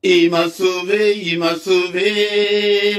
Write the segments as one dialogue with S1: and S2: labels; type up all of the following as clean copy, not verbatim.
S1: il m'a sauvé,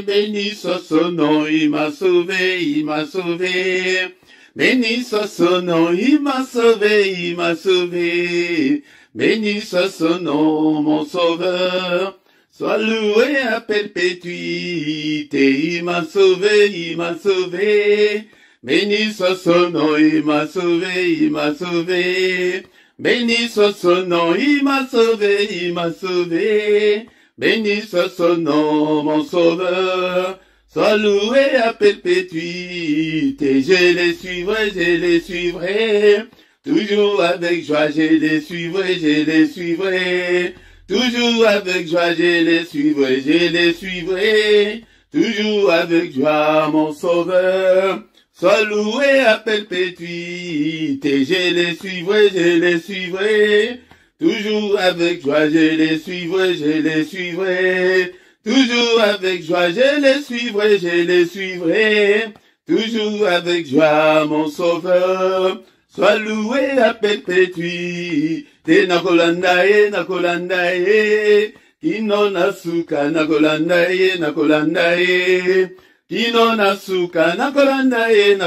S1: béni soit son nom, il m'a sauvé, il m'a sauvé. Béni soit son nom, il m'a sauvé, il m'a sauvé. Béni soit son nom, mon sauveur. Sois loué à perpétuité, il m'a sauvé, il m'a sauvé. Béni soit son nom, il m'a sauvé, il m'a sauvé. Béni soit son nom, il m'a sauvé, il m'a sauvé. Béni soit son nom, mon sauveur. Sois loué à perpétuité, je les suivrai. Toujours avec joie, je les suivrai. Toujours avec joie, je les suivrai. Toujours avec joie, mon sauveur. Sois loué à perpétuité, je les suivrai. Toujours avec joie, je les suivrai. Toujours avec joie, je les suivrai. Toujours avec joie, mon sauveur. Sois loué à perpétuité, nakolandaye. Kino nasuka, nakolandaye. Kino nasuka, nakolandaye.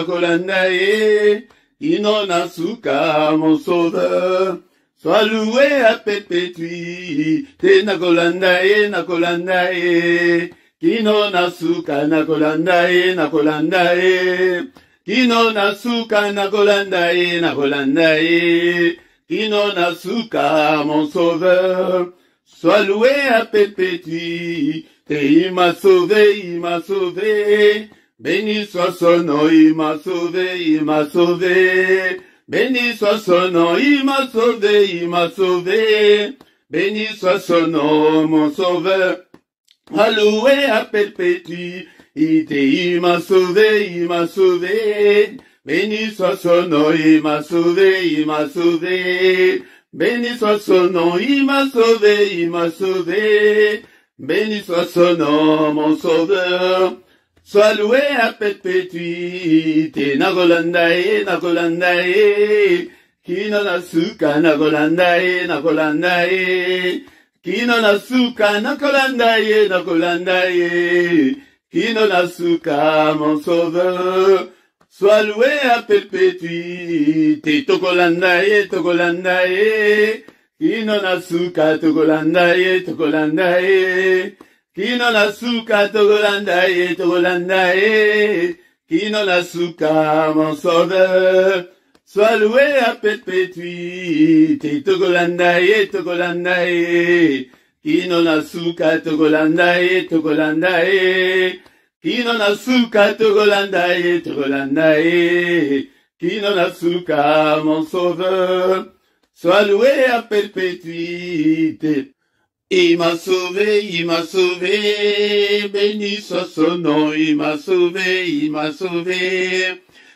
S1: Kino nasuka, mon sauveur. Sois loué à perpétuité, nakolandaye. Kino nasuka, nakolandaye. Kino nasuka, nakolandaye. Kino nasuka, mon sauveur. Sois loué à perpétuité, il m'a sauvé. Béni soit son nom, il m'a sauvé. Béni soit son nom, il m'a sauvé. Béni soit son nom, mon sauveur. Alloué à perpétuité, il m'a sauvé. Béni soit son nom, il m'a sauvé. Béni soit son nom, il m'a sauvé. Béni soit son nom, mon sauveur. Sois loué à perpétuité, nakolandaye. Kino nasuka, nakolandaye. Kino nasuka, nakolandaye. Kino nasuka, mon sauveur. Sois loué à perpétuité, tokolandaye. Kino nasuka, tokolandaye. Kino nasuka, tokolandaye. Kino nasuka, mon sauveur. Sois loué à perpétuité, tokolandaye. Kino nasuka, tokolandaye. Kino nasuka, tokolandaye. Kino nasuka, mon sauveur. Sois loué à perpétuité. Il m'a sauvé, béni soit son nom, il m'a sauvé.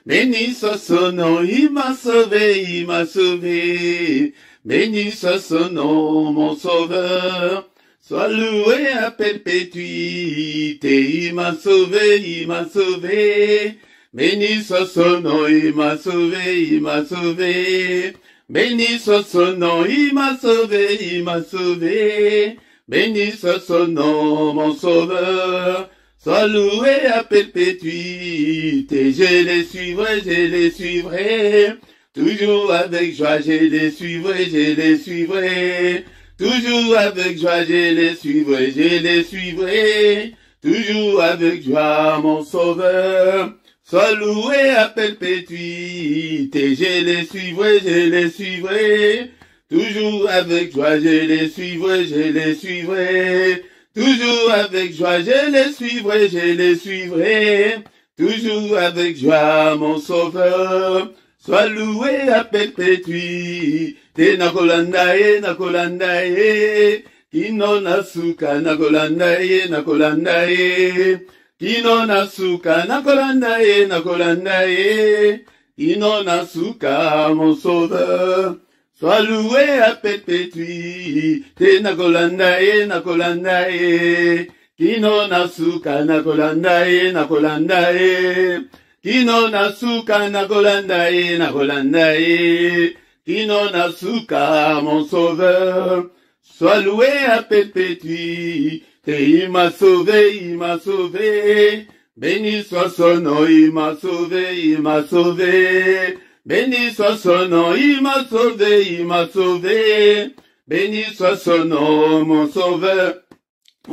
S1: Béni soit son nom, il m'a sauvé. Béni soit son nom, mon sauveur. Sois loué à perpétuité, il m'a sauvé. Béni soit son nom, il m'a sauvé. Béni soit son nom, il m'a sauvé. Béni soit son nom, mon sauveur. Sois loué à perpétuité, je les suivrai. Toujours avec joie, je les suivrai. Toujours avec joie, je les suivrai. Toujours avec joie, mon sauveur. Sois loué à perpétuité, je les suivrai. Toujours avec joie, je les suivrai. Toujours avec joie, je les suivrai. Toujours avec joie, mon sauveur. Sois loué à perpétuité, nakolandaye. Kino nasuka, nakolandaye. Kino nasuka, nakolandaye. Kino nasuka, mon sauveur. Sois loué à perpétuité, nakolandaye. Kino nasuka, nakolandaye. Kino nasuka, nakolandaye. Kino nasuka, mon sauveur. Sois loué à perpétuité. Il m'a sauvé, il m'a sauvé. Béni soit son nom, il m'a sauvé, il m'a sauvé. Béni soit son nom, il m'a sauvé, il m'a sauvé. Béni soit son nom, mon sauveur.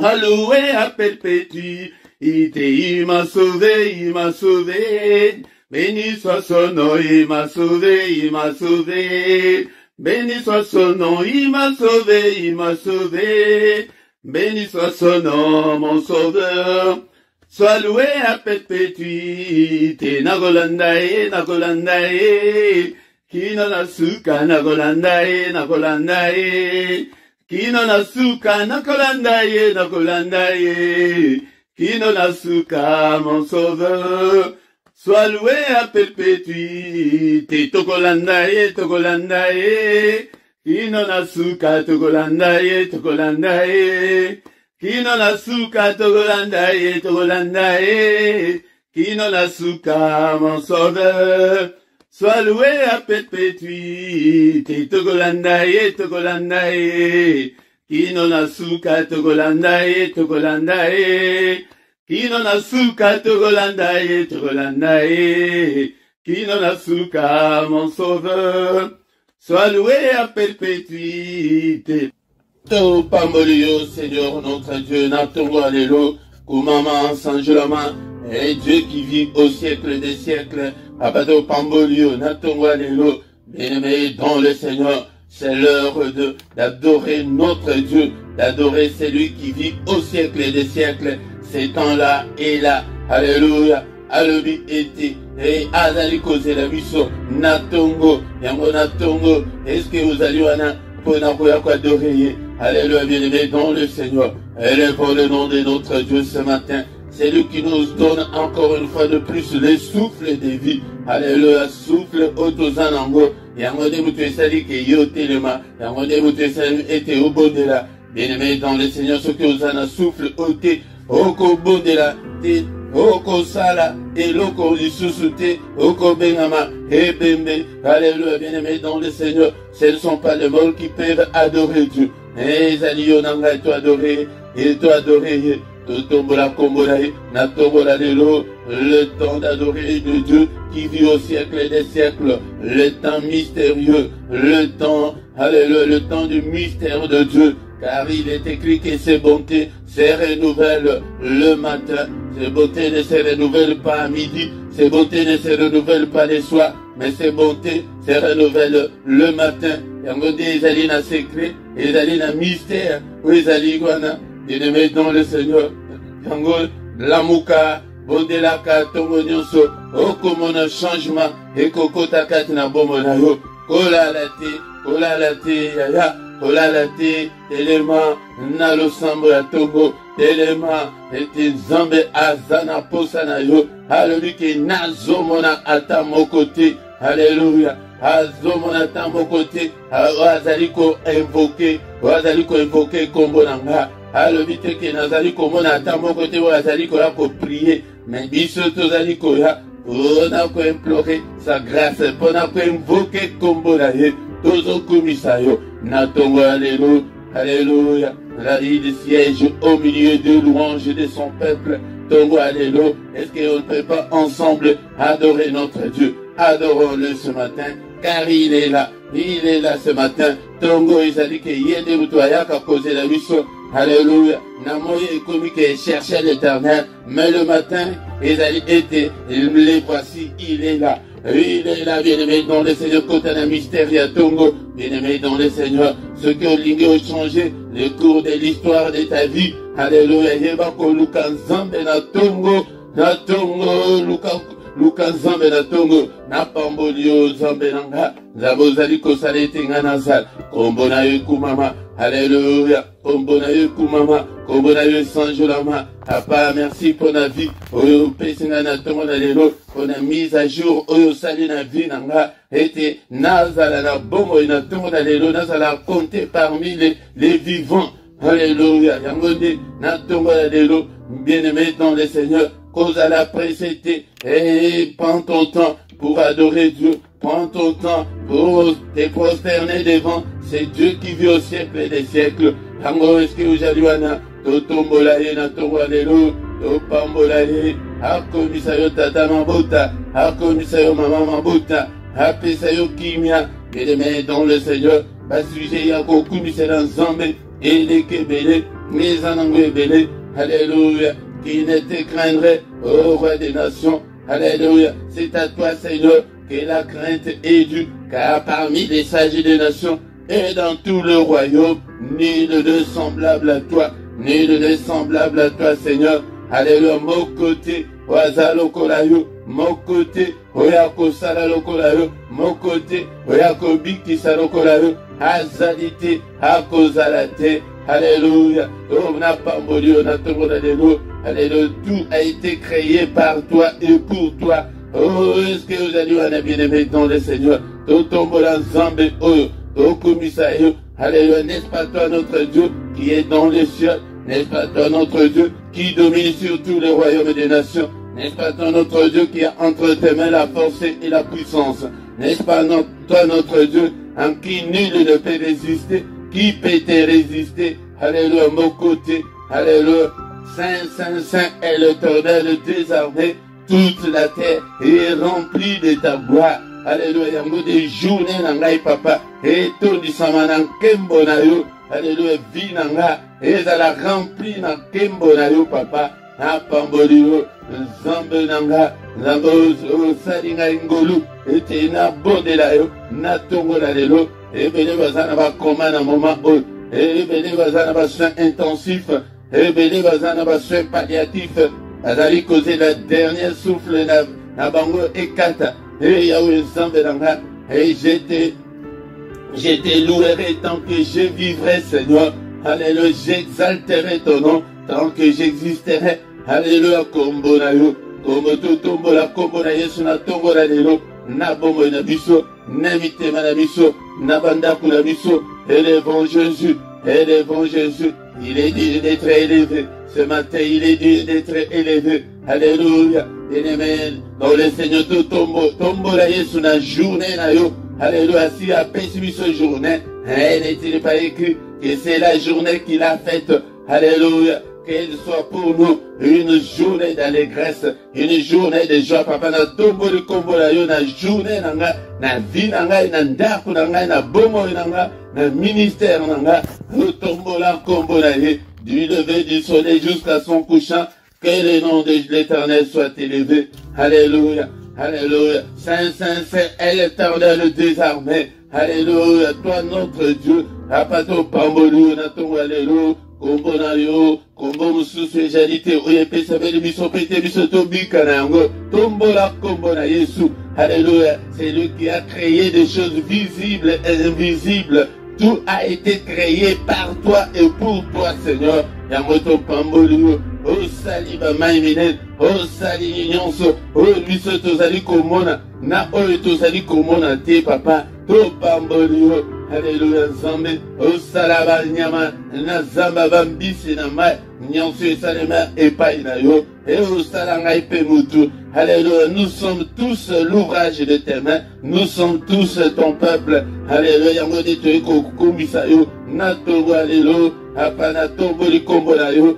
S1: Alloué à perpétuité. Il m'a sauvé, il m'a sauvé. Béni soit son nom, il m'a sauvé, il m'a sauvé. Béni soit son nom, il m'a sauvé, il m'a sauvé. Béni soit son nom, mon sauveur. Sois loué à perpétuité. Nagolandae, nagolandae. Kino nasuka, nagolandae, nagolandae. Kino nasuka, nagolandae, nagolandae. Kino nasuka, mon sauveur. Sois loué à perpétuité. Togolandae, togolandae. Kino nasuka, togolandae, togolandae. Kino nasuka, togolandae, togolandae. Kino nasuka, mon sauveur. Sois loué à perpétuité. Togolandae, togolandae. Kino nasuka, togolandae, togolandae. Kino nasuka, togolandae, togolandae. Kino nasuka, mon sauveur. Sois loué à perpétuité. Te pambolio, Seigneur notre Dieu, natongo allélo, kumama sanjulama, et Dieu qui vit au siècle des siècles, abato pambolio, natongo allélo, bien-aimé dans le Seigneur, c'est l'heure d'adorer notre Dieu, d'adorer celui qui vit au siècle des siècles, ces temps-là et là, alléluia, alobi été, et azali cause la biso, natongo, yango natongo, est-ce que vous allez pour adorer? Alléluia, bien-aimé dans le Seigneur. Élevons le nom de notre Dieu ce matin. C'est lui qui nous donne encore une fois de plus le souffle de vie. Alléluia, souffle autozanango. Yangode mutuesali ke yotelema. Yangode mutuesali ete obondela. Bien-aimé dans le Seigneur, ce que vous en souffle ote. Oko bondela. Oko sala. Eloko lisusute. Oko bengama. Ebembe. Alléluia, bien-aimé dans le Seigneur. Ce ne sont pas les morts qui peuvent adorer Dieu. Mais Zalio nanga to adorer, et to adorer, to tombola kombola, na tombola lelo, le temps d'adorer de Dieu qui vit au siècle des siècles, le temps mystérieux, le temps, alléluia, le temps du mystère de Dieu, car il est écrit que ses bontés se renouvellent le matin, ses bontés ne se renouvellent pas à midi, ses bontés ne se renouvellent pas le soir, mais ses bontés se renouvellent le matin. Yango de ezali na secret, ezali na mystère, ou ezali wana, bien-aimé dans le Seigneur. Yango lamuka, bondelaka, tongo nyonso, okomona changement, ekokota kati na bomo na yo, kola la te, yaya, kola la te, telema, na losambo ya tongo, telema, ete zambe azana posa na yo, alléluia, ke nazomona ata mokote, alléluia. Azomona tambo kote, azaliko invoquer kombo nanga. Alobite ke nazaliko mona tambo kote, azaliko ya ko prier. Mais biso tozaliko ya, ona ko implorer sa grâce, pona ko invoquer kombo na ye. Tozo kumisa yo, natongo alléluia, alléluia. Il siège au milieu de louanges de son peuple. Tongo alléluia. Est-ce qu'on ne peut pas ensemble adorer notre Dieu? Adorons-le ce matin, car il est là ce matin. Tongo ezali ke yede mutoyaka poser la mission. Alléluia. Namoye ekomi ke chercher l'Éternel, mais le matin ezali été, les voici, il est là. Il est là, bien-aimé dans le Seigneur, côté un mystère à Tongo, bien-aimé dans le Seigneur, ce qui ont ligné ont changé le cours de l'histoire de ta vie. Alléluia. Yebako Luka Nzambe na Tongo, Luka Nzambe na Tongo, na pambolio Nzambe nanga, Zabozali kosalete nga nazal, kombona yo kumama, alléluia, kombona yo kumama, kombona yo sanjolama, papa, merci pour la vie, oyo pesinga na Tongo na lelo, pour la mise à jour, oyo sali na vie nanga, ete nazala na bongo na Tongo na lelo, nazala compter parmi les vivants, alléluia, yangonde, na Tongo na lelo, bien-aimé dans le Seigneur, cause à la précédé, et prends ton temps pour adorer Dieu, Prends ton temps pour te prosterner devant c'est Dieu qui vit au siècle des siècles. Tango eske ujaluana, totombola ye na tongwalelo, topambola ye, akomisa yo tata mabuta, akomisa yo mama mabuta, apesa yo kimia, bien-aimé dans le Seigneur, basuje ya kokumisa na Nzambe, eleke bele, mezanango ebele, alléluia, qui ne te craindrait, ô roi des nations, alléluia, c'est à toi Seigneur, que la crainte est due, car parmi les sages des nations, et dans tout le royaume, nul de semblable à toi, nul de semblable à toi, Seigneur. Alléluia, mon côté, Oaza Lokolayo, mon côté, Oyako Sala Lokolayo, mon côté, Oyako Biki Salokolayo, Azalite, Akozalate, Alléluia, on n'a pas mouru, on a tout Alléluia, Alléluia, tout a été créé par toi et pour toi. Oh, est-ce que vous allez en bien-aimé dans le Seigneur? Tout tombe dans Zambé, oh, au commissaire, alléluia, n'est-ce pas toi notre Dieu qui est dans les cieux, n'est-ce pas toi notre Dieu qui domine sur tous les royaumes des nations, n'est-ce pas toi notre Dieu qui a entre tes mains la force et la puissance, n'est-ce pas toi notre Dieu en qui nul ne peut résister, qui peut te résister, alléluia, mon côté, alléluia, Saint, Saint, Saint est l'Éternel des armées, toute la terre est remplie de ta gloire. Alléluia, yango des journées nangai papa, et tout du samanan kembo na yo, alléluia, vie nanga, et ça la rempli na kembo na yo papa, na pamboli yo, zambe nanga, zambo salinga ingolu, et te na bonde la yo, na tongo la lelo, et bene bazana ba koma na moment o, et bene bazana ba soin intensif, et bene bazana ba soin palliatif, azali causer la dernière souffle na bango ekata. Et Yahweh Zambelanga, et je te louerai tant que je vivrai, Seigneur. Alléluia, j'exalterai ton nom tant que j'existerai. Alléluia, Kombonayo, Komototombola, Kombona Yesu na Tongola Lelo, Nabomo Nabiso, Namitema Nabiso, Nabandaku Nabiso, élevons Jésus, élevons Jésus. Il est dit d'être élevé. Ce matin, il est dit d'être élevé. Alléluia. Bien-aimé, dans le Seigneur, tout tombe la Yesu na journée na yo. Alléluia. Si a pessimé ce journée, n'est-il pas écrit que c'est la journée qu'il a faite. Alléluia. Qu'elle soit pour nous une journée d'allégresse, une journée de joie. Papa, na tombo de kombo la yo, na journée nanga, na vie nanga, na ndaku nanga, na bomo nanga, na ministère nanga, nous tombo la kombo la ye, du lever du soleil jusqu'à son couchant, que le nom de l'Éternel soit élevé. Alléluia, alléluia. Saint, Saint, Saint est l'Éternel des armées. Alléluia, toi notre Dieu, apato pambolu, na tombo alléluia. Kombo na yo, kombo mususu ejalite, oye pesa beli biso pete biso tobika na yango, tombo la kombo na Yesu, alléluia, c'est lui qui a créé des choses visibles et invisibles, tout a été créé par toi et pour toi Seigneur, yango to pamboli yo, o sali ba maiminen, o sali nyonso, o biso tozali komona, na oyo tozali komona te papa, to pamboli yo, alléluia, Nzambe, osalaba nyama, na zamba bambisi na mai, nyonso esalema epai na yo, et osalanga epe mutu. Alléluia, nous sommes tous l'ouvrage de tes mains, nous sommes tous ton peuple. Alléluia, yango de toye kokumisa yo, na tongo alléluia, apana tombo li kombo na yo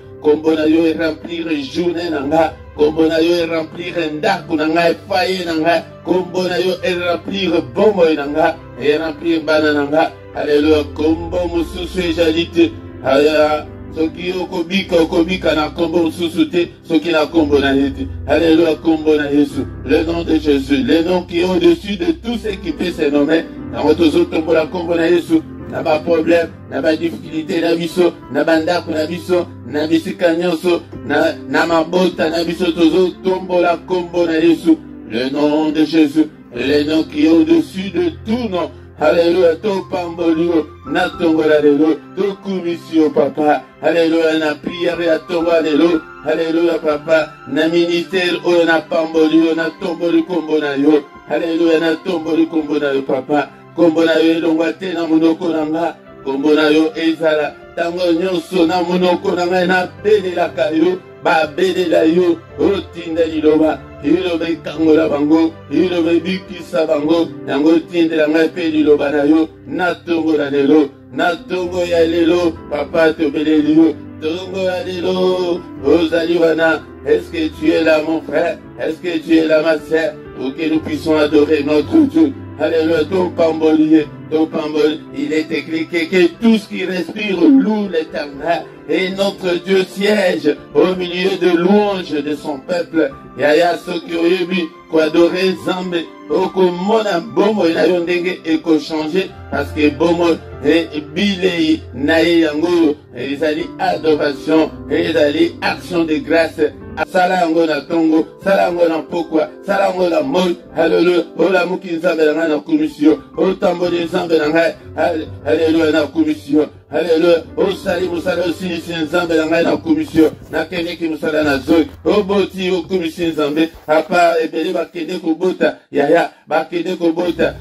S1: e remplir journée nanga, kombo na yo e remplir ndaku nanga e faye nanga, kombo na yo e remplir bombo nanga, e remplir bana nanga. Alléluia, kombo mususu ejalite, alléluia, soki okobika na kombo mususu te, soki na kombo na yete. Alléluia, kombo na Yesu, le nom de Jésus, le nom qui est au-dessus de tout ce qui peut se nommer. Na rotozo tombo la kombo na Yesu, na ba problème, na ba difficulté na biso, na bandako na biso, na bisika nyonso, na mabota na biso tozo tombo la kombo na Yesu, le nom de Jésus, le nom qui est au-dessus de tout nom. Alléluia, to pambolio, na tongola lelo, to kumisio papa. Alléluia, na prière ya tongola lelo. Alléluia papa, na ministère o na pambolio, na tomboli kombo na yo. Alléluia, na tomboli kombo na yo papa. Kombo na yo elongwa te na monoko nanga. Kombo na yo ezala, tango nyonso na monoko nanga na bedelaka yo. Ba belela yo, otinda liloba. ilobe kangola bango, ilobe bikisa bango, yango tindela ngai pe liloba na yo, natongo la lelo, natongo ya lelo, papa tobeleli yo, tongo ya lelo, ozali wana. Est-ce que tu es là mon frère? Est-ce que tu es là ma sœur? Pour que nous puissions adorer notre Dieu. Alléluia, ton pambolier, ton pambolier. Il est écrit que tout ce qui respire loue l'Éternel. Et notre Dieu siège au milieu de louanges de son peuple. Yaya Sokyoyebi, quoi adorer Zambé. Oko mona bomo na yondenge eko changer parce que bomo et bilei nae yango ezali adoration ezali action de grâce sala yango na tongo sala yango na pokwa sala yango na moi haleluya ola muki nzambe na na commission otambo de nzambe na ngai haleluya na commission haleluya osali musala osilisi nzambe na ngai na commission nakendeki musala na zoi oboti okomisi nzambe apa ebele bakende kobota yaya bakende kobota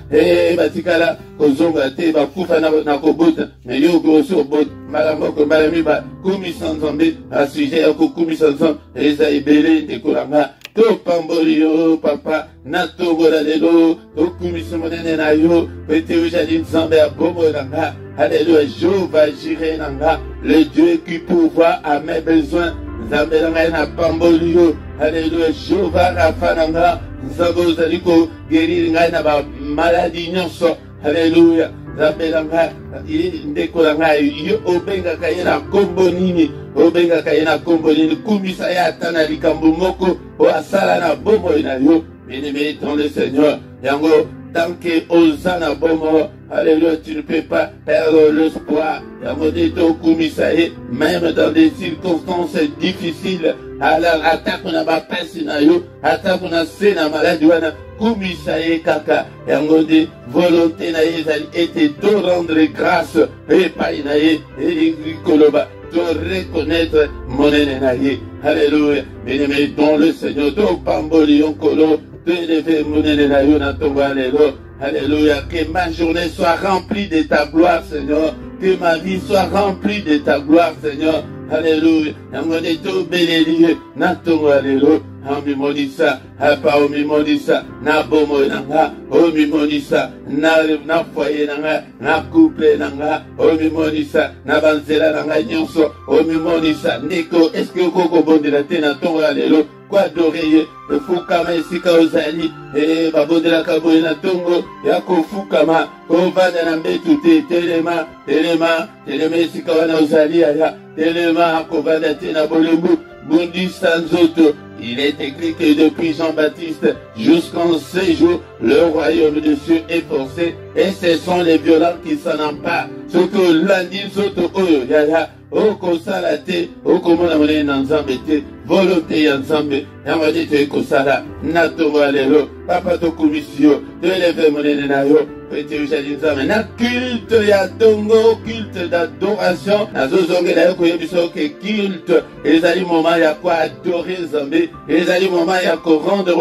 S1: batikala kozonga te bakufa na kobota me yo kosi obota mbala moko mbala miba kumisa nzambe asuje ya kokumisa nzambe eza ebele ndekolanga topamboli yo papa natongola lelo tokumisa monene na yo pete ozali nzambe ya bomoi na nga alléluia Jéhovah Jireh na nga le Dieu qui pourvoit à mes besoins nzambe na ngai na pamboli yo alléluia Jéhovah Rapha na nga nzambe ozali koguérir ngai na bamaladi nyonso alléluia nzambe na ngai ndeko na ngai yo obengaka ye na kombo nini obengaka ye na kombo nini kumisa ye ata na likambo moko o asala na bomoi na yo bien-aimé dans le Seigneur yango tant que Hosanna bomo, alléluia, tu ne peux pas perdre l'espoir. Même dans des circonstances difficiles, alors attaque na bapesi na yo, attaque na se na maladie wana, kumisaye kaka, yango de volonté na ye ezali ete to rendre grâce, epai na ye, koloba, to reconnaître monene na ye. Alléluia, bien-aimé dans le Seigneur, to pamboli onkolo, alléluia, que ma journée soit remplie de ta gloire, Seigneur. Que ma vie soit remplie de ta gloire, Seigneur. Alléluia. Omimonisa, apa omimonisa, na bomo nanga, omimonisa, na foyer nanga, na couple nanga, omimonisa, na banzela nanga nyonso, omimonisa, ndeko, est-ce que koko bondela te na tongo alelo, kwa doreye, fukama esika ozali, babondela kaboye na tongo, ya kofukama, kovanda na mbetu te, telema esika wana ozali aya, telema kovanda te na bolembu, bundisa nzoto. Il est écrit que depuis Jean-Baptiste jusqu'en ces jours, le royaume de Dieu est forcé et ce sont les violents qui s'en emparent. Surtout lundi, surtout yaya, okosala te, okomona monene na nzambe te, volonté ya nzambe, yango di to ekosala, natongo alelo, papa tokumisio, to eleve monene na yo, pete ujali nzambe, na culte ya tongo, culte d'adoration, nazozongela yo koyebiso ke culte, ezali moment ya ko adorer nzambe, ezali moment ya ko rendre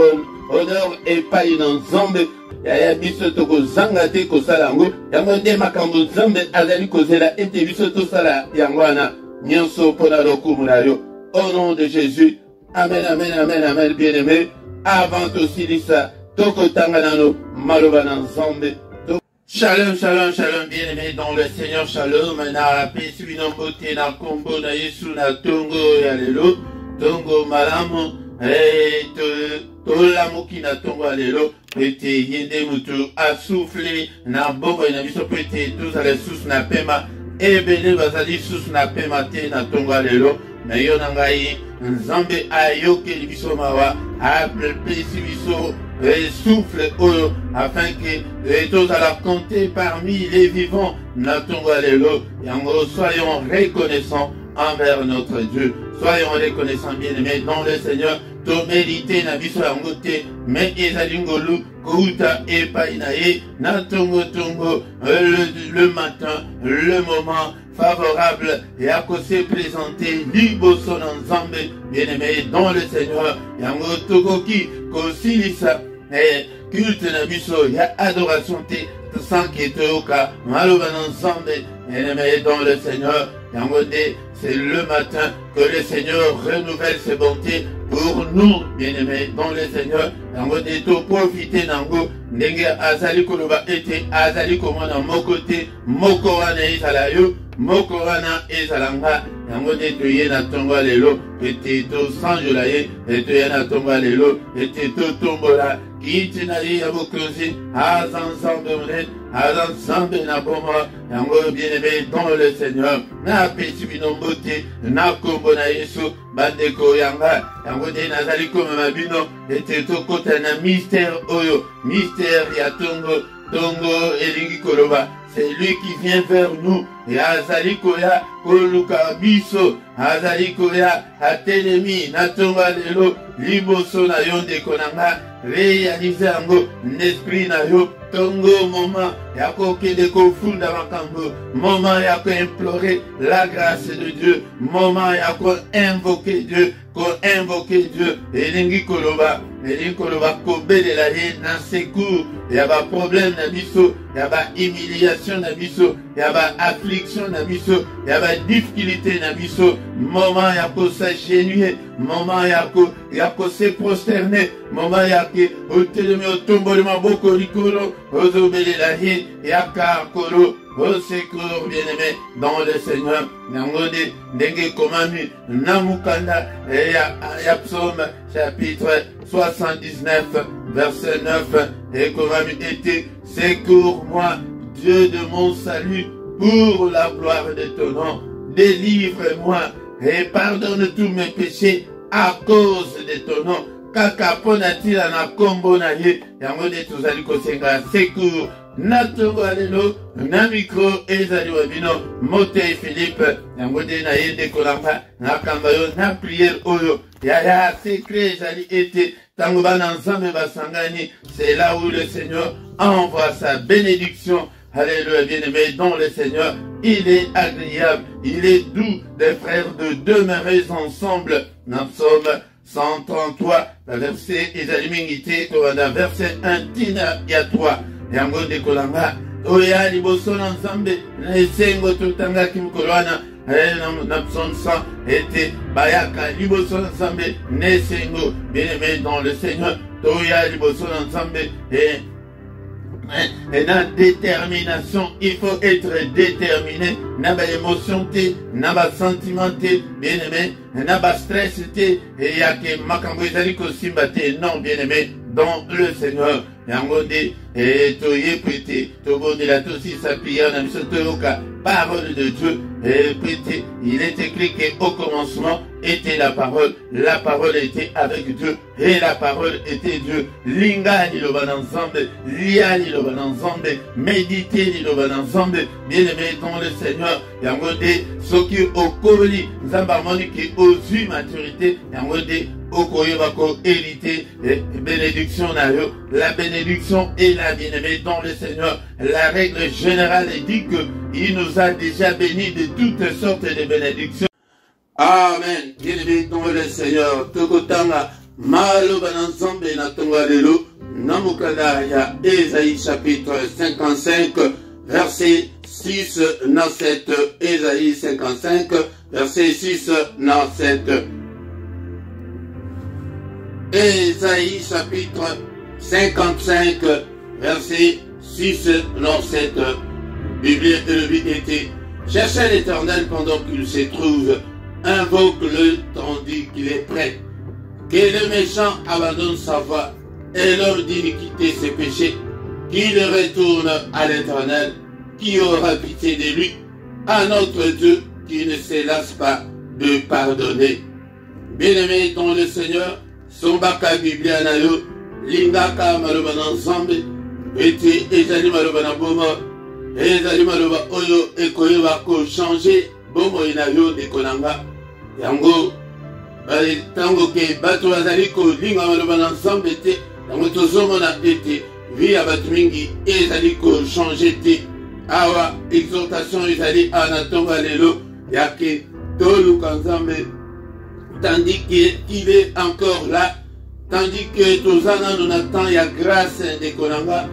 S1: honneur epai na nzambe, yaya biso tokozanga te kosala yango yango nde makambo nzambe azali kozela ete biso tosala yango wana nyonso mpona lokumu na yo. Au nom de Jésus, amen, amen, amen, amen, bien-aimé. Avant tosilisa tokotanga nano maloba na nzambe. Shalom, shalom, shalom, bien-aimé dans le Seigneur, shalom, na pesi bino mbote na kombo na Yesu na tongo ya lelo, tongo malamu, tolamuki na tongo ya lelo, pete yende mutu asouffle na bongo na biso pete tozala sus na pema, ebele bazali sus na pema te na tongo ya lelo, na yo na ngai nzambe ayokeli biso mawa, apesi biso souffle oyo afin que tozala compter parmi les vivants na tongo ya lelo, yango soyons reconnaissants envers notre Dieu. Soyons reconnaissants, bien-aimés dans le Seigneur. To mérité na biso yango te, mais ezali ngolu kouta epai na ye na tongo le matin, le moment favorable et à se présenter liboso na nzambe, bien-aimé dans le Seigneur. Yango tokoki kosilisa culte na biso ya adoration te sans que toyoka maloba ensemble bien-aimé dans le Seigneur yango nde c'est le matin que le Seigneur renouvelle ses bontés pour nous bien-aimés dans le Seigneur yango nde to profiter nango ndenge azali koloba ete azali komona moko te moko wana ezala yo moko wana ezala nga yango nde toye na ntongo ya lelo ete tosanjola ye toye na ntongo ya lelo ete totombola kiti na ye ya bokonzi aza nzambe monene aza nzambe na bomoi yango bien-aimé dans le Seigneur napesi bino mbote na kombo na Yesu bandeko yanga yango nde nazali komema bino ete tokota na mystère oyo mystère ya tongo elingi koloba. C'est lui qui vient vers nous. Et azali koya koluka biso. Azali koya atelemi natonga lelo liboso na yo ndeko nanga réaliser yango n'esprit na yo tongo moment ya kokende kofunda makambo moment ya ko implorer la grâce de Dieu moment ya ko invoquer Dieu elingi koloba kobelela ye na secours ya ba problème na biso ya ba humiliation na biso ya ba affliction na biso ya ba difficulté na biso moment ya ko s'agenouiller moment ya ko se prosterner moment ya ke otelemi otomboli maboko likolo ozobelela ye yaka kolo au secours bien-aimé dans le Seigneur nangode ndenge komami namukanda ya psaume chapitre 79 verset 9 et komami était secours-moi Dieu de mon salut pour la gloire de ton nom délivre-moi et pardonne tous mes péchés à cause de ton nom kaka pona tila na kombo na ye yango nde tozali kosenga secours na tongo alelo na micro ezali wa bino Motei Philippe yango nde na ye ndekolanga na kamba yo na prière oyo ya secret ezali ete tango bana nzambe basangani c'est là où le Seigneur envoie sa bénédiction. Alléluia, bien-aimé dans le Seigneur, il est agréable, il est doux des frères de demeurer ensemble. Dans Psaume 133, verset Ezalimingite, verset 1, Tina, Yatwa, Yango de Kolanga, Oya, Liboson ensemble, Nesengo Tutanga Kimkolwana, na Psaume 100, était Bayaka, Liboson ensemble, Nesengo, bien-aimé dans le Seigneur, Oya, Liboson ensemble, et dans détermination, il faut être déterminé. N'a pas émotion, n'a pas sentiment, bien aimé, n'a pas stress, et il y a que makambo ezaliko simbate, non bien aimé, dans le Seigneur. Yangonde, et toye prêté, tobonde la tosi sa prière, n'a mis parole de Dieu, et prêté. Il est écrit qu'au commencement était la parole était avec Dieu, et la parole était Dieu. Linga ni lo ban ensemble, lia ni lo ban ensemble, méditer ni lo ban ensemble, bien aimé dans le Seigneur. Yangonde, soki okoli, zambarmoni qui aux maturité, yangonde, okoye bako hérité, bénédiction na yo, la bénédiction est la bien-aimée dans le Seigneur. La règle générale dit que il nous a déjà bénis de toutes sortes de bénédictions. Amen. Bien-aimé dans le Seigneur. Tokotanga, malo banansambe na tonga lelo, namukada ya Ésaïe chapitre 55, verset 6 na 7. Ésaïe 55, verset 6 na 7. Ésaïe chapitre 55, verset 6 dans 7. Bible élevée était. Cherchez l'Éternel pendant qu'il se trouve. Invoque-le tandis qu'il est prêt. Que le méchant abandonne sa voie et l'homme d'iniquité ses péchés. Qu'il retourne à l'Éternel, qui aura pitié de lui, à notre Dieu qui ne se lasse pas de pardonner. Bien-aimé dans le Seigneur, son baka Biblia na yo, lingaka maloba ensemble, ete ezali maloba na bomo, ezali maloba oyo ekoyeba ko changer bomo ina yo de konanga. Yango, tango ke bato bazali ko linga maloba ensemble te, yango tozomona ete via bato mingi ezali ko changer te. Awa exhortation ezali anatonga lelo yake toluka nzambe tandis qu'il est encore là, tandis que Tozana nous attend, il y a grâce de Konanga,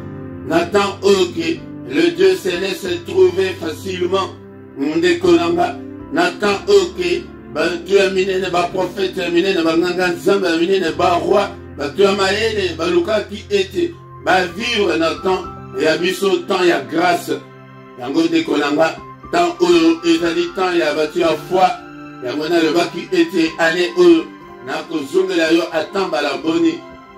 S1: n'attend que le Dieu céleste se trouver facilement, de Konanga, n'attend que tu as miné ne ba prophète, miné ne ba nganga zamba, miné ne ba roi, tu as maïle, baluka qui était, ba vivre n'attend, et à biso temps, il y a grâce, yango de Konanga, tant où ezali temps, il y a battu à foi, yango na le ba qui était allé où, na kozongela yo atamba la boni,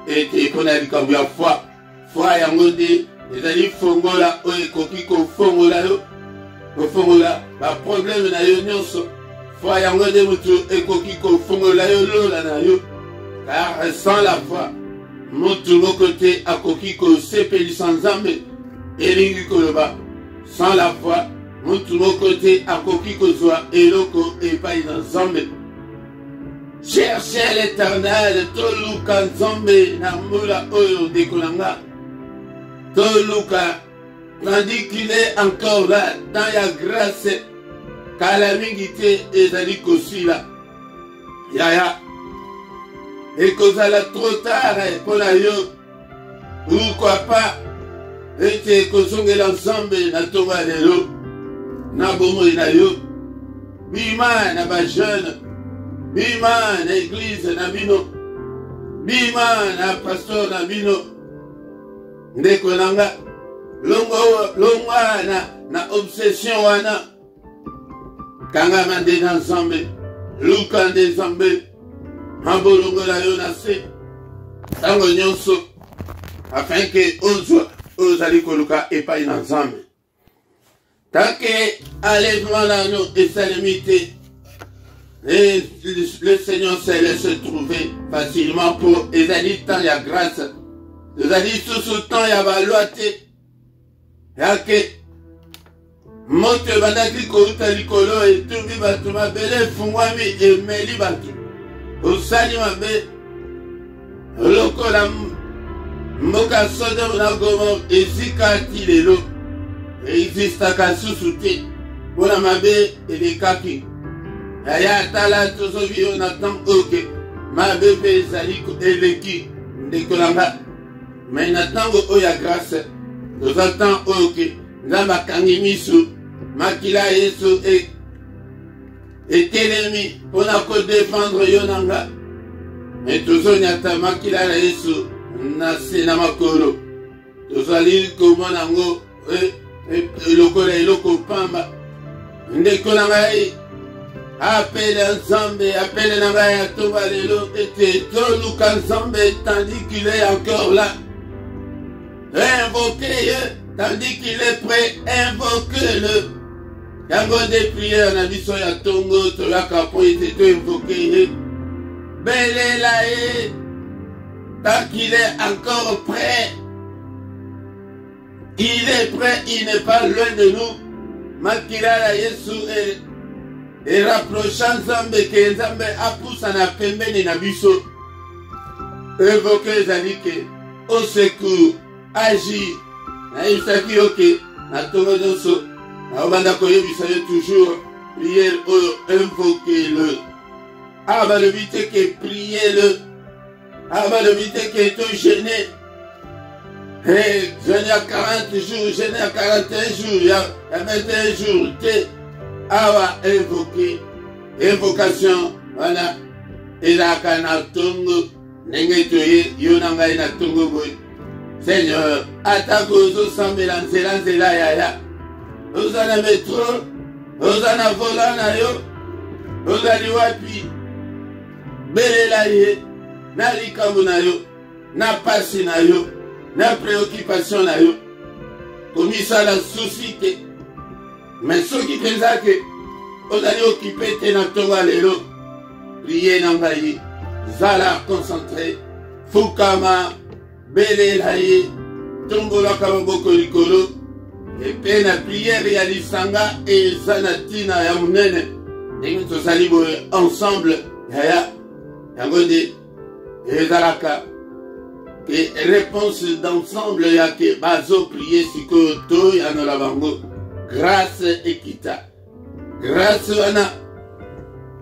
S1: et qu'on a dit comme ya foi yango de, ezali fongola, ou ekoki ko fongola yo, ko fongola, ba problème na yo nyonso, foi yango de mutu ekoki ko fongola yo lola na yo, car sans la foi, mutu mokote akoki ko sepeli sans zambe, elingi koloba, sans la foi, mutu mokote akoki ko zwa eloko epai na zambe. Cherchez l'Éternel, toluka nzambe na mula oyo de Konanga, toluka, tandis qu'il est encore là, dans la grâce, kalamingite ezali kosila, yaya, et kozala trop tard, pour la yo, pourquoi pas, et kozongela nzambe na tonga lelo, na bomoi na yo, bima na ba jeune, bima na église na bino, bima na pasteur na bino, ndeko nanga, longwa na obsession wana, kanga mande na nzambe, luka nde nzambe, mambolongo na yo na se, tango nyonso, afin que ozali koluka epai na nzambe. Tant que enlèvement là nous et salimité, et le Seigneur se laisse trouver facilement pour ezali temps il y a grâce, ezali sous temps il y a baluate, yake moto bandaki kouta likolo et tubi batu mabele fungwami et meli batu osali mabe lokola mboka Sodome na Gomorrhe ezika ti lelo existaka susu te mpona mabe elekaki yaya tala tozobi yo na temps oke mabe mpe ezali eleki ndeko nanga mai na ntango oyo ya grâce toza temps oke nzambe akangi miso makila yesu etelemi mpona kodefendre yo nanga me tozoniata makila na yesu na se na makolo tozali komona yango lokola eloko pamba ndeko na ngai apele nzambe apele na ngai atomba lelo ete toluka nzambe tandis qu'il est encore là, invoquez-le tandis qu'il est prêt, invoquez-le. Yango de prière na biso ya tongo toyaka po ete to invoquer belela ye tant qu'il est encore prêt. Il est prêt, il n'est pas loin de nous. Makila la Yesu et rapprochant Nzambe que Nzambe apusa na pembeni na biso. Évoquez Zalike au secours, agir. Na isaki oke na tongo donso. Na obanda koyebisa yo toujours prière oyo invoquez-le. Aba le vite que priez-le. Aba le vite que to gêné. Hey, jeûne à 40 jours, jeûne à 41 jours, il y a 21 jours, awa invoqué, invocation, voilà, et la kanatongo, nengeitoye, yonanga na tongo boy. Seigneur, attaque aux sambela, nzela, yaya, ozana métro, ozana volana yo, ozali wapi, belela ye, na likambo na yo, na pasi na yo, na préoccupation na yo komisa la souci te mais soki penza ke ozali occupé te na tonga lelo prier na ngai zala concentré fukama belela ye tombolaka maboko likolo epe na priere ya lisanga eza na ntina ya monene ndenge tozali boye ensemble yaya yango nde ezalaka et réponse d'ensemble ya ke bazo prier sikoyo to ya no labango grâce ekita grâce wana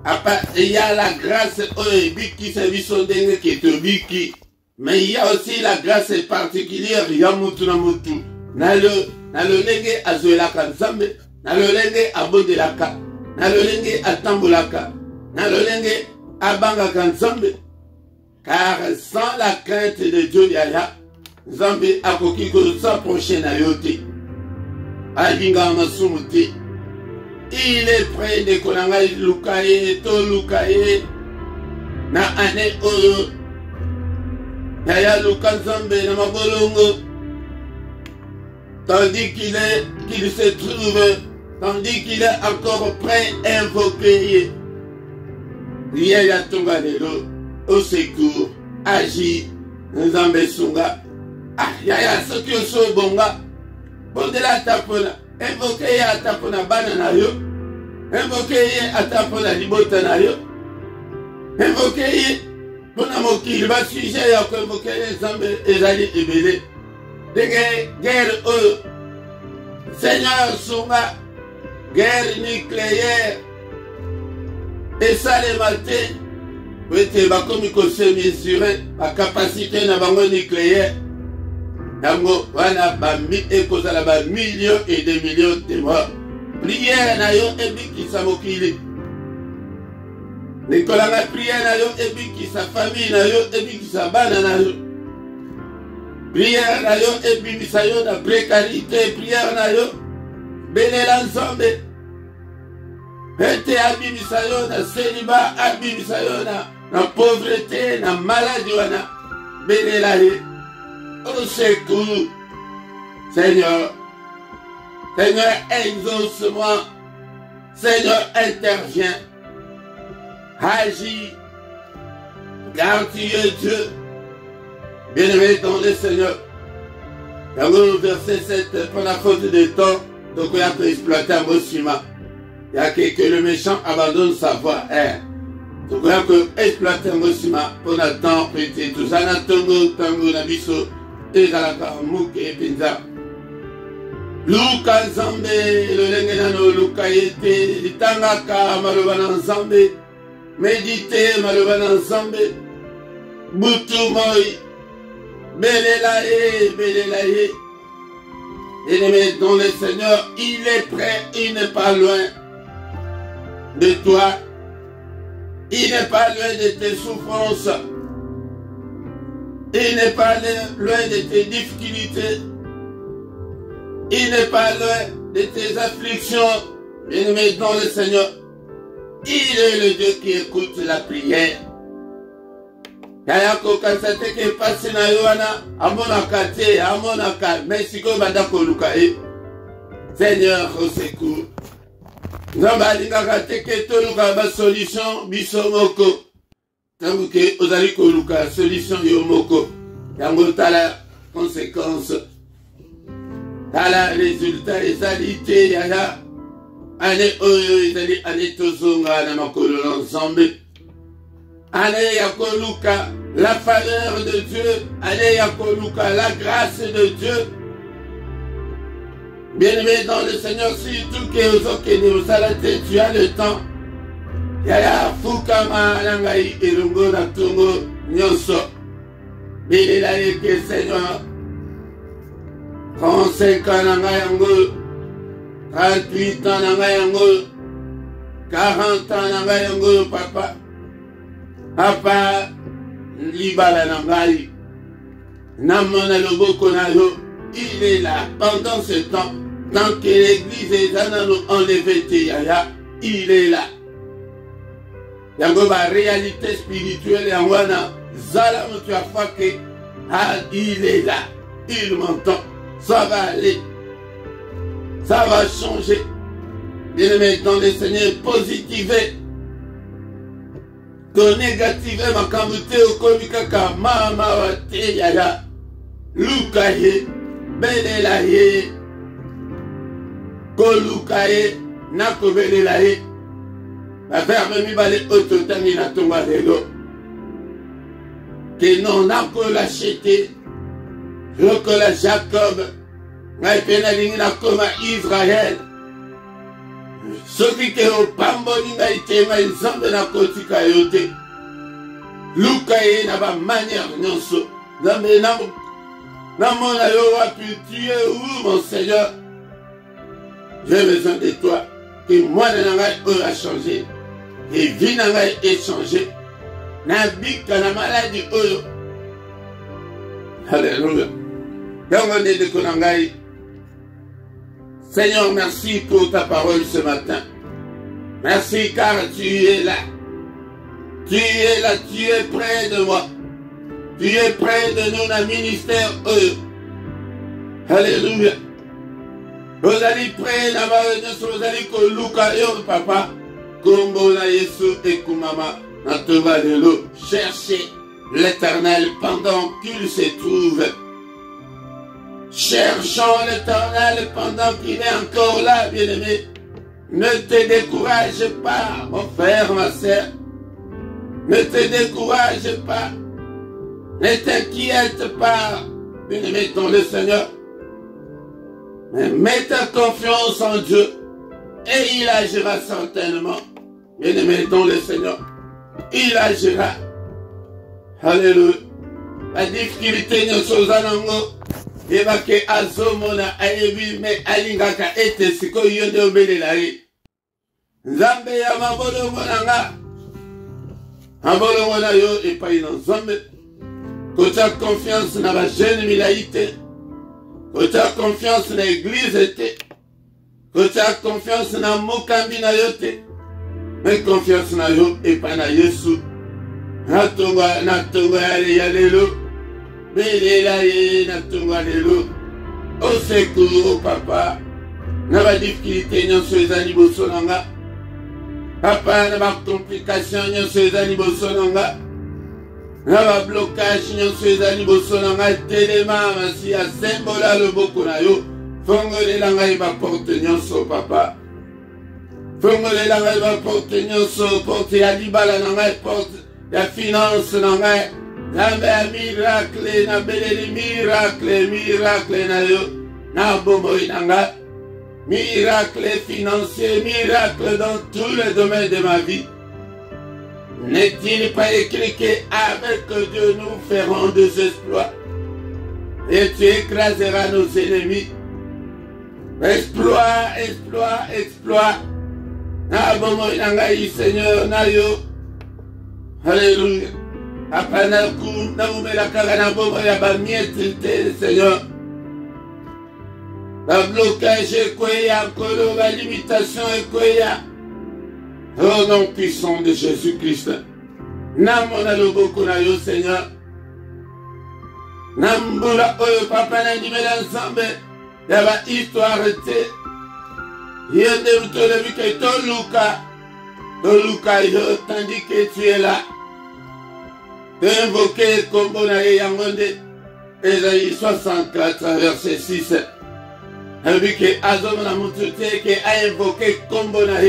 S1: apa ya la grâce oyo ebikisa biso ndenge ke tobiki Mais il y a aussi la grâce particulière, Yamutu Namutu. Nalolenge azuelaka nzambe, nalolenge abondelaka, nalolenge atambulaka, nalolenge abangaka nzambe. Car sans la crainte de Dieu yaya, nzambe akoki ko s'approcher na yote. Alinga masumu te. Il est près de konanga lukaye to lukaye na ane oyo. Yaya luka nzambe na mabolongo. Tandis qu'il se trouve, tandis qu'il est encore prêt à invoquer. Yaya tonga lelo au secours, agit nzambe sunga. Ah yaya soki oso bonga. Bondela tapona, invoquer ya tapona bana na yo. Invoquer ya atapona libota na yo. Invoquer ya pona mokili ba sujet ya ko invoquer ya nzambe ezali ebele. Dege guerre oyo Seigneur sunga guerre nucléaire esale matin wete bakomi ko se mesurer ba capacité na bango nucléaire yango wana ba ekozala ba millions et des millions de morts. Prière na yo ebikisa mokili. Nikolanga prière na yo ebikisa famille na yo ebikisa bana na yo. Prière na yo ebimisa yo na précarité. Prière na yo belela nzambe. Ete abimisa yo na célibat, abimisa yo na pauvreté, na maladie wana belela ye. Au secours, Seigneur. Seigneur, exauce-moi. Seigneur, interviens. Agis. Car tu es Dieu. Bien-aimé dans le Seigneur. Dans le verset 7, pour la faute de temps, donc il y a que exploiter un mot sima. Il y a que le méchant abandonne sa voie. Donc il y a que exploiter un mot sima. Pour le temps, petit, tout ça, na tongo, tango, na biso. Ezalaka muke pinza luka nzambe lolenge nano luka yete litangaka maloba na nzambe méditer maloba na nzambe butu moi belela ye. Et dans le Seigneur, il est prêt, il n'est pas loin de toi, il n'est pas loin de tes souffrances. Il n'est pas loin de tes difficultés. Il n'est pas loin de tes afflictions. Bien-aimé dans le Seigneur, il est le Dieu qui écoute la prière. Kayako kasate ke pasi na yoana amona kate amona ka Mexico bandako lukae. Seigneur au secours. Nzamba linga kate ke to luka ba solution bisomoko. Tango ke ozali ko luka solution yomoko. Yango tala conséquence. Tala résultat ezalité yaya. Ane oyo ezali ane tozonga na makolo l'ensemble. Ane yakoluka la faveur de Dieu. Ane yakoluka la grâce de Dieu. Bien-aimé dans le Seigneur, surtout que tu as le temps. Yaya fukama nangai elongo na tongo nyonso. Belela yeke Seigneur. 35 ans nangai yango. 38 ans nangai yango. 40 ans nangai yango papa. Papa libala nangai. Namona loboko na yo. Il est là pendant ce temps. Tant que l'église est enlevé yaya, il est là. Yango ba réalité spirituelle yangwana zala mutu afake il est là, il m'entend, ça va aller, ça va changer. Bien-aimé dans le Seigneur, positiver, que négativer ma kamute au komikaka mama wate yaya, lukaye, benelaye, kolukaye, nakobelelaye. La verbe mi bale ototangi na tonga lelo. Que non n'a que l'acheté. Que la Jacob. N'a pena lingi na koma Israël. Ce qui que au pamboni na itema nzambe na kotika yote. Lukaye na ba manière nyonso. Nzambe namona yo wapi, tu es où mon Seigneur? J'ai besoin de toi. Que moi de ngai a changé. Et vie ngai est changé. Nabika na maladie oyo. Alléluia. Donc de Konangai. Seigneur, merci pour ta parole ce matin. Merci car tu es là. Tu es là, tu es près de moi. Tu es près de nous dans le ministère. Alléluia. Vous allez près là-bas, vous allez que Luka et papa, Kombo na Yesu et Kumama, Natova de l'eau. Cherchez l'Éternel pendant qu'il se trouve. Cherchons l'Éternel pendant qu'il est encore là, bien-aimé. Ne te décourage pas, mon frère, ma sœur. Ne te décourage pas. Ne t'inquiète pas, bien-aimé, dans le Seigneur. Mais mets ta confiance en Dieu et il agira certainement. Bien-aimé, dans le Seigneur, il agira. Alléluia. La difficulté ne s'ozanango. Ebake azomona ayebi me alingaka ete siko yonde obelela ye. Nzambe ya mabolongo nanga. Mabolongo na yo epai na Nzambe. Kota confiance na ba jeune milaïte. Kota confiance na église te. Kota confiance na mokambi na yo te. Mais confiance na yo epai na Yesu. Natonga ya lelo. Belela ye na tunga lelo. Au secours, papa. Na ba difficulté nyonso ezali boso nanga. Papa, na ba complication nyonso ezali boso nanga. Na ba blocage nyonso ezali boso nanga. Telema masi ya sembola loboko na yo. Fongolela ngai ba porte nyonso, papa. Fongolela ngai ba porte nyonso. Porte ya libala na ngai, porte ya finance na ngai. Nzambe ya miracle, na beleli miracle na yo, na bomoi nanga, miracle financier, miracle dans tous les domaines de ma vie. N'est-il pas écrit qu'avec Dieu nous ferons des exploits et tu écraseras nos ennemis? Exploit, exploit, exploit. Na bomoi nanga yi Seigneur na yo. Alléluia. Après na la carana bobo ya ba miette Seigneur. La blocage est quoi, la limitation est quoi. Au nom puissant de Jésus-Christ. Namona loboko na yo Seigneur. Nambula oyo papa na dimela nzambe. Ya ba histoire te. Yende utole bike to Luka yo tandis que tu es là. Invoquer Kombo na Yangonde, Esaïe 64, verset 6. Avec Azom na Mutute qui a invoqué Kombo na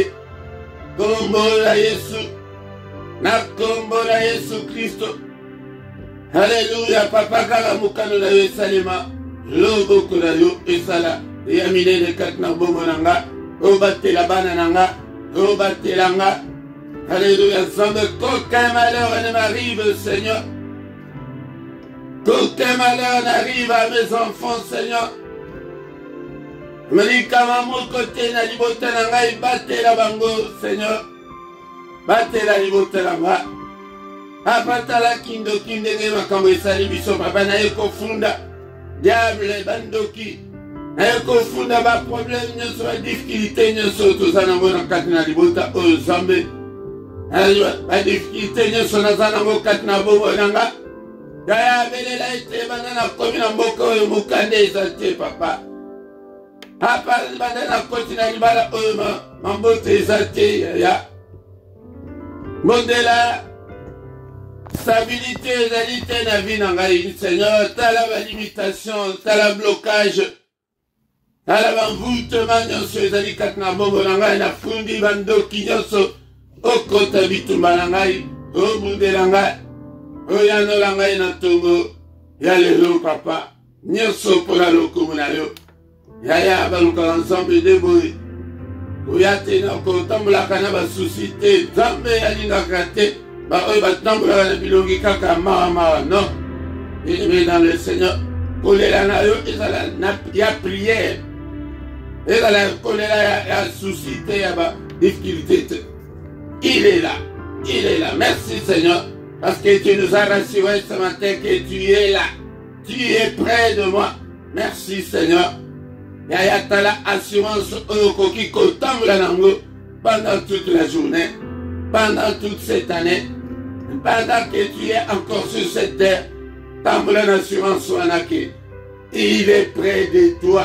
S1: Yesu, na Kombo na Yesu Christo. Alléluia, papa kala mukano na yo salima, lobo kona yo esala, yamine de kat na bomo nanga, obate la bana nanga, obate langa. Alléluia, Seigneur, qu'aucun malheur ne m'arrive, Seigneur. Qu'aucun malheur n'arrive à mes enfants, Seigneur. Me dis kama mon côté na libota nanga ibate la bango, Seigneur. Bate la libota nanga. Apata la kindo kindenge makambo esali biso papa na eko funda. Diable bandoki. Na eko funda ba problème nyoso ba difficulté nyoso tozana ngona katina libota o Nzambe. La difficulté ne sont pas dans le cas de bobo nanga. Gaya belela ite banana komi na mboko yo mukande ezate papa. Papa banana koti na libala oyo mambote ezate ya. Mondela stabilité ezalite na vie na ngai Seigneur, tala ba limitation, tala blocage. Tala ba mvutema nyonso ezali katina bobo nanga na fundi bandoki nyonso. Okota bitumba na ngai, obundela ngai, oyanola ngai na tongo, ya lelo papa, nyonso mpona lokumu na yo. Yaya baluka ensemble de boye. Oyate na kotambolaka na basusi te, Nzambe alingaka te, ba oyo batambolaka na bilongi kaka mawa non. Bien-aimé dans le Seigneur, kolela na yo ezala ya prière. Ezala kolela ya suscité ya ba difficulté. Il est là. Il est là. Merci Seigneur. Parce que tu nous as rassuré ce matin que tu es là. Tu es près de moi. Merci Seigneur. Yayatala assurance oyokoki kotambola nango pendant toute la journée, pendant toute cette année, pendant que tu es encore sur cette terre. Tambola l'assurance wanake. Il est près de toi.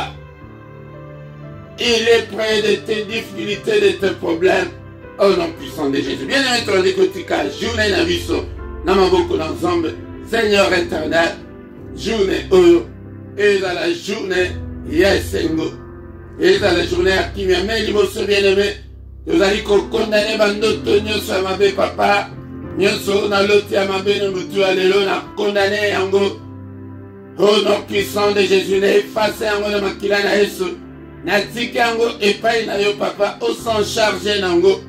S1: Il est près de tes difficultés, de tes problèmes. Au nom puissant de Jésus. Bien aimé, ton écoute-tika, journée na biso, namaboko l'ensemble, Seigneur éternel, journée oyo, et dans la journée, yesengo, et dans la journée à Kimia, mais liboso bien aimé, nous allons condamner bandoto nyonso ya mabe papa, nyonso na loti ya mabe no mutu alelo na condamner yango, au nom puissant de Jésus, na efface yango na makila na Yesu, na tike yango epai na yo papa, au s'en charger nango.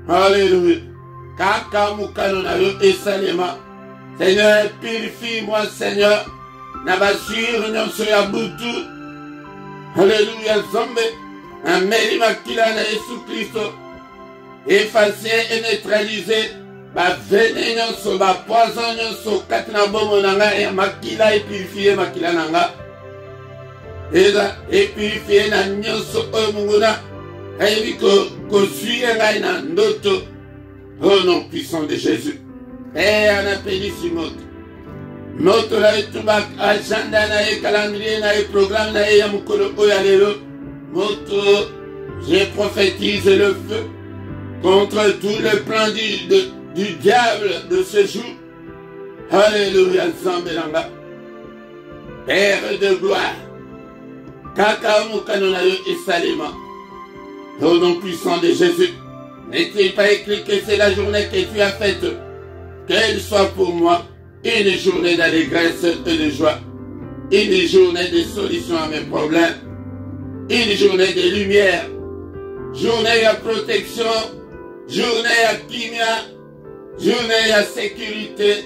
S1: Alléluia. Kaka mukano na yo esalema. Seigneur, purifie-moi, Seigneur. Nabasure nyonso ya butu. Alléluia, Zombe. Ameli makila na Yesu Christo. Effacer et neutraliser. Ba vene nyonso, ba poison nyonso. Katina bomo nanga ya makila et purifier makila nanga. Et purifier na nyonso munguna. Ayebi ko suye ngai na ndoto. Au nom puissant de Jésus. Père na peli si moto. Moto la etuba agenda na e calendrier na e programme na e ya mukolo oya lelo. Moto, je prophétise le feu contre tout le plan du diable de ce jour. Alléluia, Zambelanga. Père de gloire. Kaka mukano na yo esalema. Au nom puissant de Jésus, n'est-il pas écrit que c'est la journée que tu as faite? Qu'elle soit pour moi une journée d'allégresse et de joie, une journée de solution à mes problèmes, une journée de lumière, journée à protection, journée à kimia, journée à sécurité,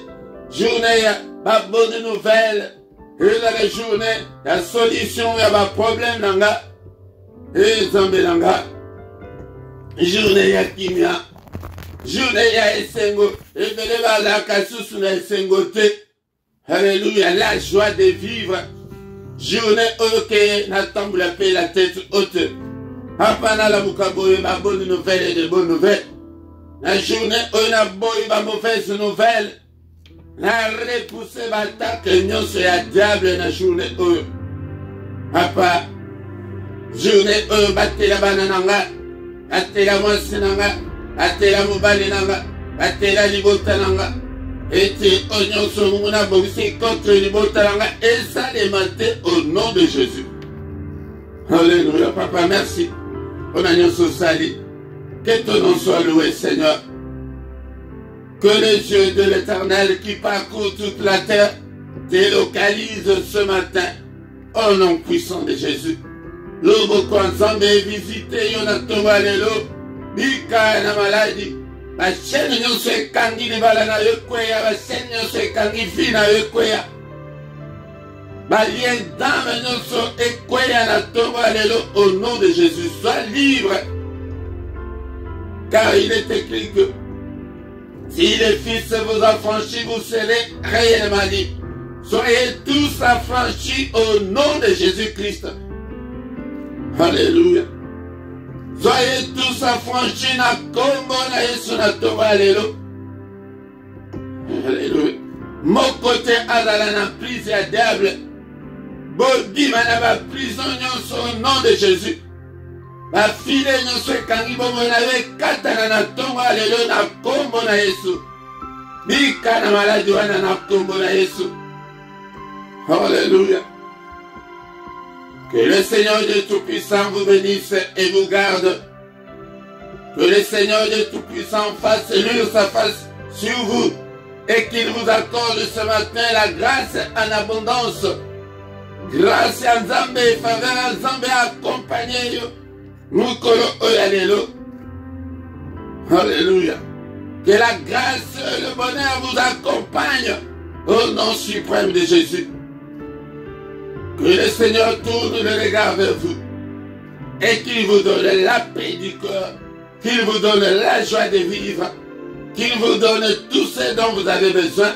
S1: journée à bonne nouvelle, et dans la journée la solution à ma problème nanga, et Zambelanga. Journée ya kimia, journée ya esengo, et beleba la kasusu na esengo te. Alléluia, la joie de vivre. Journée ok, na tamboula paix la tête haute. Apana la mukaboye ma bonne nouvelle et de bonnes nouvelles. La journée on a boye ma mauvaise nouvelle. La repousser batak nyonso ya diable na journée oyo. Papa, journée oyo batela banananga. Atela mwasi nanga, atela mobali nanga, atela libota nanga, ete onyonso munguna bobisi contre libota nanga, et ça les maté au nom de Jésus. Alléluia, papa, merci. On a nyonso sali. Que ton nom soit loué, Seigneur. Que les yeux de l'Éternel qui parcourent toute la terre délocalisent ce matin au nom puissant de Jésus. Lobo Kwanzambe visité Yonatonga lelo bika na maladi ba chaîne nyonso ekangi libala na yo kweya ba chaîne nyonso ekangi fi na yo kweya ba lien d'âme nyonso ekweya na tonga lelo au nom de Jésus. Sois libre, car il est écrit que si les fils vous affranchissent, vous serez réellement libres. Soyez tous affranchis au nom de Jésus-Christ. Alléluia. Soyez tous affranchis na kombo na Yesu na tonga lelo. Alléluia. Mon côté azala na prison ya diable. Bobima na ba prison nyonso au nom de Jésus. Ba file nyonso ekangi bomo na yo ekatana na tonga lelo na kombo na Yesu. Bika na maladi wana na kombo na Yesu. Alléluia. Que le Seigneur de Tout-Puissant vous bénisse et vous garde. Que le Seigneur de Tout-Puissant fasse luire sa face sur vous et qu'il vous accorde ce matin la grâce en abondance. Grâce à Nzambe, faveur à Nzambe, accompagné yo. Mukolo oyalelo. Alléluia. Que la grâce et le bonheur vous accompagnent Au nom suprême de Jésus, que le Seigneur tourne le regard vers vous et qu'il vous donne la paix du cœur, qu'il vous donne la joie de vivre, qu'il vous donne tout ce dont vous avez besoin,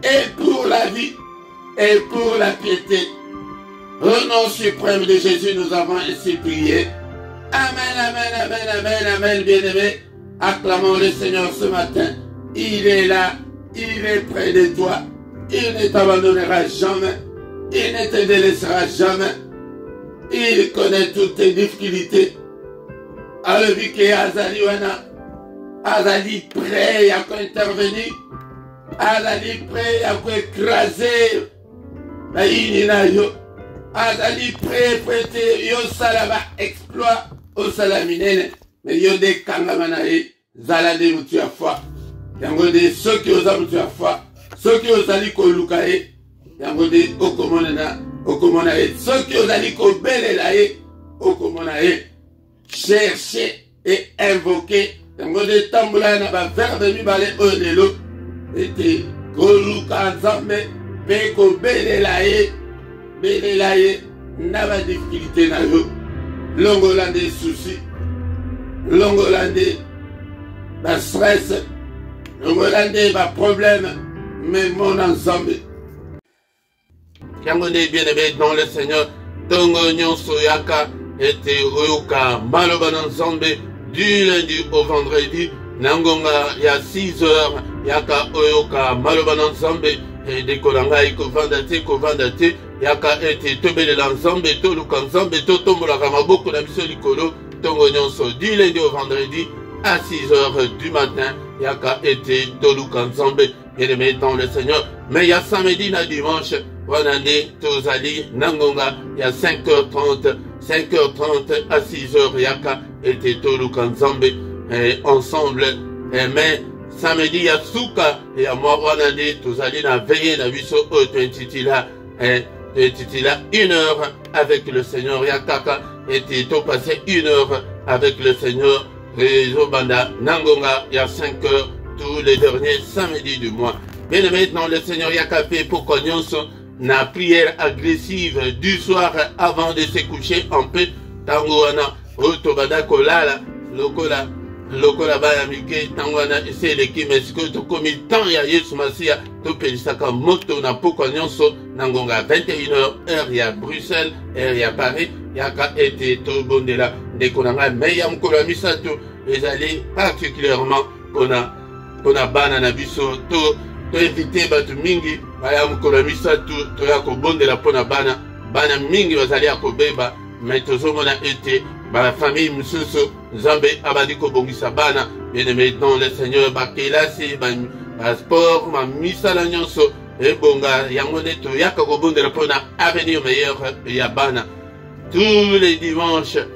S1: et pour la vie, et pour la piété. Au nom suprême de Jésus, nous avons ainsi prié. Amen, amen, amen, amen, amen, bien-aimés. Acclamons le Seigneur ce matin. Il est là, il est près de toi. Il ne t'abandonnera jamais. Il ne te délaissera jamais. Il connaît toutes tes difficultés. Alors, vu que Azali wana, Azali prêt à intervenir, Azali prêt à écraser, Azali prêt prêter yo salaba exploit au salaminene, mais yo de kangamanae, zalade mutu ya foi. Yango de ceux qui osent mutu ya foi, ceux qui osent ali ko lukae, yango de okomonena, okomonae, ceux qui osent ali ko belelae, okomonae. Chercher et invoquer. Yango de tambula na ba verbe mi bale onelo. Ete koluka nzambe pe ko belelae. Belelae na ba difficulté na yo. Longola des soucis. Longola des ba stress. Longola des ba problème. Mais mon ensemble. Yango de bien-aimé dans le Seigneur. Tongo nyonso yaka. Était oyoka maloba nzambe du lundi au vendredi nangonga ya 6 heures yaka oyoka maloba nzambe de kolanga iko vandate yaka ete tobelela nzambe toluka nzambe totombolaka maboko na biso likolo tongo nyonso du lundi au vendredi à 6 heures du matin yaka ete toluka nzambe bien-aimé dans le Seigneur. Mais il y a samedi na dimanche wanande tozali nangonga ya 5h30 à 6h yaka et toluka nzambe ensemble. Mais samedi ya suka ya moi wanande tozali na veille na biso o tintitila 1 heure avec le Seigneur yakaka et to passer 1 heure avec le Seigneur Rezobanda nangonga ya 5h tous les derniers samedis du mois. Bien maintenant le Seigneur yakapé pour konyonso na prière agressive du soir avant de se coucher en paix. Tango wana otobada kolala lokola baya mike tango wana eseleki mesiko tokomi temps ya Yesu Masia topelisaka moto na poko nyonso nangonga 21h heure ya Bruxelles heure ya Paris yaka ete tobondela ndeko nanga me ya mokolo ya misato ezali particulièrement pona bana na biso to invité batu mingi baya mokolo ya misato toya kobondela pona bana mingi bazali ya kobeba mais tozomona ete ba famille misusu nzambe abandi kobongisa bana bien-aimé dans le Seigneur bakelasi ba sport ma misala nyonso ebonga yango nde toyaka kobondela pona avenir meilleur ya bana tous les dimanches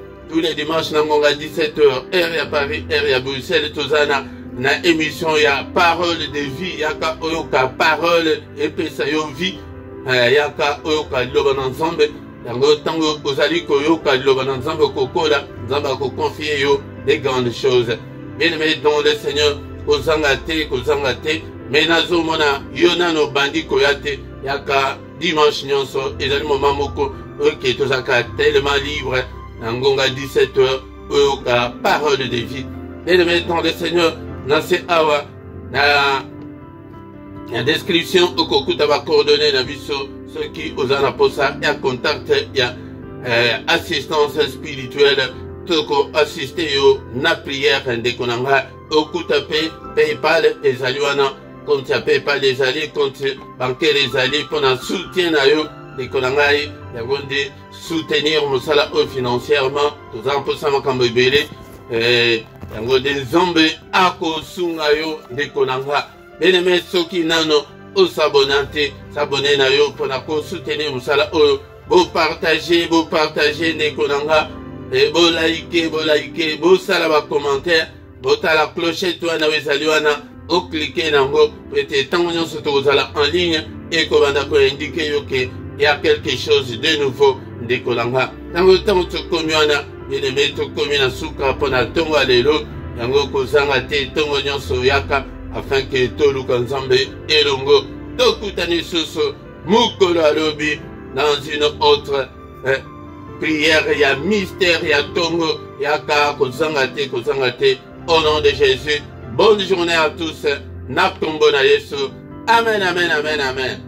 S1: nangonga 17h heure ya Paris heure ya Bruxelles tozana na émission ya parole de vie yaka oyoka parole epesa yo vie yaka oyoka liloba na nzambe yango tango ozali koyoka liloba na nzambe kokola nzambe akoconfie yo des grandes choses. Bien-aimé dans le Seigneur kozanga te mais nazomona yo nano bandi koya te yaka dimanche nyonso ezali moment moko oke tozaka tellement libre nangonga 17h oyoka parole de vie. Bien-aimé dans le Seigneur nase awa na description okokuta ba coordonnées na biso ceux qui osana posa ya contact ya assistance spirituelle toko assister yo na prière ndeko nanga okuta pe PayPal ezali wana compte ya PayPal ezali compte bancaire ezali pona soutien na yo ndeko nanga ya gonde soutenir mosala financièrement tozana posa makambo ebele yango de nzambe akosunga yo ndeko nanga bien-aimé soki nano osabonate sabone na yo pona ko soutenir musala oyo bo partager ndeko nanga bo like bo sala ba commentaire bo tala clochette wana ezali wana o cliquer nango peut-être tango nyonso tozala en ligne et kobanda ko indiquer yo que il y a quelque chose de nouveau ndeko nanga tango tokomi wana bien-aimé tokomi na suka pona tongo lelo yango kozanga te tongo nyonso yaka afin que toluka nzambe elongo tokutani susu mukolo alobi dans une autre prière, il y a mystère, il y a tongo, il y a kozangate, kozangate. Au nom de Jésus, bonne journée à tous. Nakombo na Yesu. Amen, amen, amen, amen.